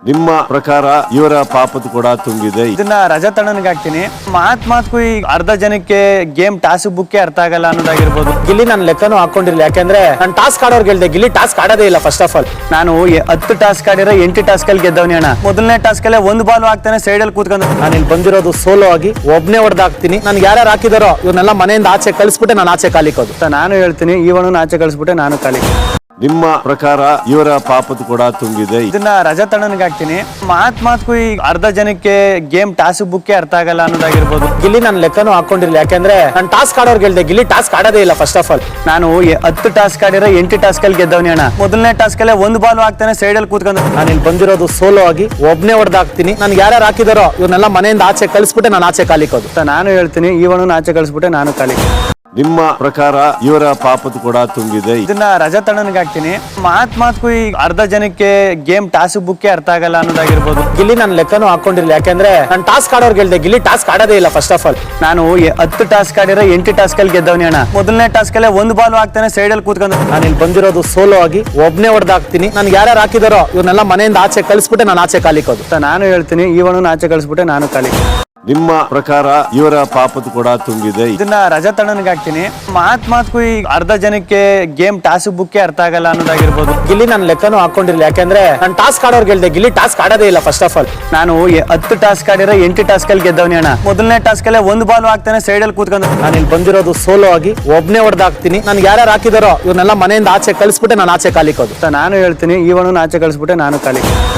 ನಿಮ್ಮ ಪ್ರಕಾರ ಇವರ ಪಾಪದ ಕೂಡ ತುಂಬಿದೆ. ಇದನ್ನ ರಜತಣ್ಣನಿಗೆ ಹಾಕ್ತೀನಿ. ಮಾತ್ಗೂ ಈ ಅರ್ಧ ಜನಕ್ಕೆ ಗೇಮ್ ಟಾಸ್ಕ್ ಬುಕ್ ಅರ್ಥ ಆಗಲ್ಲ ಅನ್ನೋದಾಗಿರ್ಬೋದು. ಗಿಲ್ಲಿ ನಾನು ಲೆಕ್ಕನೂ ಹಾಕೊಂಡಿರ್ಲಿ, ಯಾಕಂದ್ರೆ ನಾನು ಟಾಸ್ಕ್ ಆಡೋರ್ಗೆ ಹೇಳ್ದೆ, ಗಿಲ್ಲಿ ಟಾಸ್ಕ್ ಆಡೋದೇ ಇಲ್ಲ. ಫಸ್ಟ್ ಆಫ್ ಆಲ್ ನಾನು 10 ಟಾಸ್ಕ್ ಆಡಿರೋ 8 ಟಾಸ್ಕ್ ಅಲ್ಲಿ ಗೆದ್ದವನಿ ಅಣ್ಣ. ಮೊದಲನೇ ಟಾಸ್ಕ್ ಅಲ್ಲೇ ಒಂದು ಬಾಲ್ ಹಾಕ್ತಾನೆ, ಸೈಡ್ ಅಲ್ಲಿ ಕೂತ್ಕೊಂಡು. ನಾನು ಇಲ್ಲಿ ಬಂದಿರೋದು ಸೋಲೋ ಆಗಿ ಒಬ್ನೇ ಹೊಡೆದಾಕ್ತೀನಿ. ನನ್ಗೆ ಯಾರು ಹಾಕಿದಾರೋ ಇವ್ರನ್ನೆಲ್ಲ ಮನೆಯಿಂದ ಆಚೆ ಕಳಿಸ್ಬಿಟ್ಟೆ ನಾನು ಆಚೆ ಕಾಲಿಕೋದು. ನಾನು ಹೇಳ್ತೀನಿ, ಇವನು ಆಚೆ ಕಳಿಸ್ಬಿಟ್ಟೆ ನಾನು ಕಾಲಿ. ನಿಮ್ಮ ಪ್ರಕಾರ ಇವರ ಪಾಪದ ಕೂಡ ತುಂಬಿದೆ. ಇದನ್ನ ರಜತಣ್ಣನಿಗೆ ಹಾಕ್ತೀನಿ. ಮಾತ್ಗೂ ಈ ಅರ್ಧ ಜನಕ್ಕೆ ಗೇಮ್ ಟಾಸ್ಕ್ ಬುಕ್ ಅರ್ಥ ಆಗಲ್ಲ ಅನ್ನೋದಾಗಿರ್ಬೋದು. ಗಿಲ್ಲಿ ನಾನು ಲೆಕ್ಕನೂ ಹಾಕೊಂಡಿರ್ಲಿ, ಯಾಕಂದ್ರೆ ನಾನು ಟಾಸ್ಕ್ ಆಡೋರ್ಗೆ ಹೇಳ್ದೆ, ಗಿಲ್ಲಿ ಟಾಸ್ಕ್ ಆಡೋದೇ ಇಲ್ಲ. ಫಸ್ಟ್ ಆಫ್ ಆಲ್ ನಾನು 10 ಟಾಸ್ಕ್ ಆಡಿರೋ 8 ಟಾಸ್ಕ್ ಅಲ್ಲಿ ಗೆದ್ದವನಿ ಅಣ್ಣ. ಮೊದಲನೇ ಟಾಸ್ಕ್ ಅಲ್ಲೇ ಒಂದು ಬಾಲ್ ಹಾಕ್ತಾನೆ, ಸೈಡ್ ಅಲ್ಲಿ ಕೂತ್ಕೊಂಡು. ನಾನು ಇಲ್ಲಿ ಬಂದಿರೋದು ಸೋಲೋ ಆಗಿ ಒಬ್ನೇ ಹೊಡೆದಾಕ್ತೀನಿ. ನನ್ಗೆ ಯಾರು ಹಾಕಿದಾರೋ ಇವ್ರನ್ನೆಲ್ಲ ಮನೆಯಿಂದ ಆಚೆ ಕಳಿಸ್ಬಿಟ್ಟೆ ನಾನು ಆಚೆ ಕಾಲಿಕೋದು. ನಾನು ಹೇಳ್ತೀನಿ, ಇವನು ಆಚೆ ಕಳಿಸ್ಬಿಟ್ಟೆ ನಾನು ಕಾಲಿ. ನಿಮ್ಮ ಪ್ರಕಾರ ಇವರ ಪಾಪದ ಕೂಡ ತುಂಬಿದೆ. ಇದನ್ನ ರಜತಣ್ಣನಿಗೆ ಹಾಕ್ತೀನಿ. ಮಾತ್ಗೂ ಈ ಅರ್ಧ ಜನಕ್ಕೆ ಗೇಮ್ ಟಾಸ್ಕ್ ಬುಕ್ ಅರ್ಥ ಆಗಲ್ಲ ಅನ್ನೋದಾಗಿರ್ಬೋದು. ಗಿಲ್ಲಿ ನಾನು ಲೆಕ್ಕನೂ ಹಾಕೊಂಡಿರ್ಲಿ, ಯಾಕಂದ್ರೆ ನಾನು ಟಾಸ್ಕ್ ಆಡೋರ್ಗೆ ಹೇಳ್ದೆ, ಗಿಲ್ಲಿ ಟಾಸ್ಕ್ ಆಡೋದೇ ಇಲ್ಲ. ಫಸ್ಟ್ ಆಫ್ ಆಲ್ ನಾನು 10 ಟಾಸ್ಕ್ ಆಡಿರೋ 8 ಟಾಸ್ಕ್ ಅಲ್ಲಿ ಗೆದ್ದವನಿ ಅಣ್ಣ. ಮೊದಲನೇ ಟಾಸ್ಕ್ ಅಲ್ಲೇ ಒಂದು ಬಾಲ್ ಹಾಕ್ತಾನೆ, ಸೈಡ್ ಅಲ್ಲಿ ಕೂತ್ಕೊಂಡು. ನಾನು ಇಲ್ಲಿ ಬಂದಿರೋದು ಸೋಲೋ ಆಗಿ ಒಬ್ನೇ ಹೊಡೆದಾಕ್ತೀನಿ. ನನ್ಗೆ ಯಾರು ಹಾಕಿದಾರೋ ಇವ್ರನ್ನೆಲ್ಲ ಮನೆಯಿಂದ ಆಚೆ ಕಳಿಸ್ಬಿಟ್ಟೆ ನಾನು ಆಚೆ ಕಾಲಿಕೋದು. ನಾನು ಹೇಳ್ತೀನಿ, ಇವನು ಆಚೆ ಕಳಿಸ್ಬಿಟ್ಟೆ ನಾನು ಕಾಲಿ. ನಿಮ್ಮ ಪ್ರಕಾರ ಇವರ ಪಾಪದ ಕೂಡ ತುಂಬಿದೆ. ಇದನ್ನ ರಜತಣ್ಣನಿಗೆ ಹಾಕ್ತೀನಿ. ಮಾತ್ಗೂ ಈ ಅರ್ಧ ಜನಕ್ಕೆ ಗೇಮ್ ಟಾಸ್ಕ್ ಬುಕ್ ಅರ್ಥ ಆಗಲ್ಲ ಅನ್ನೋದಾಗಿರ್ಬೋದು. ಗಿಲ್ಲಿ ನಾನು ಲೆಕ್ಕನೂ ಹಾಕೊಂಡಿರ್ಲಿ, ಯಾಕಂದ್ರೆ ನಾನು ಟಾಸ್ಕ್ ಆಡೋರ್ಗೆ ಹೇಳ್ದೆ, ಗಿಲ್ಲಿ ಟಾಸ್ಕ್ ಆಡೋದೇ ಇಲ್ಲ. ಫಸ್ಟ್ ಆಫ್ ಆಲ್ ನಾನು 10 ಟಾಸ್ಕ್ ಆಡಿರೋ 8 ಟಾಸ್ಕ್ ಅಲ್ಲಿ ಗೆದ್ದವನಿ ಅಣ್ಣ. ಮೊದಲನೇ ಟಾಸ್ಕ್ ಅಲ್ಲೇ ಒಂದು ಬಾಲ್ ಹಾಕ್ತಾನೆ, ಸೈಡ್ ಅಲ್ಲಿ ಕೂತ್ಕೊಂಡು. ನಾನು ಇಲ್ಲಿ ಬಂದಿರೋದು ಸೋಲೋ ಆಗಿ ಒಬ್ನೇ ಹೊಡೆದಾಕ್ತೀನಿ. ನನ್ಗೆ ಯಾರು ಹಾಕಿದಾರೋ ಇವ್ರನ್ನೆಲ್ಲ ಮನೆಯಿಂದ ಆಚೆ ಕಳಿಸ್ಬಿಟ್ಟೆ ನಾನು ಆಚೆ ಕಾಲಿಕೋದು. ನಾನು ಹೇಳ್ತೀನಿ, ಇವನು ಆಚೆ ಕಳಿಸ್ಬಿಟ್ಟೆ ನಾನು ಕಾಲಿ.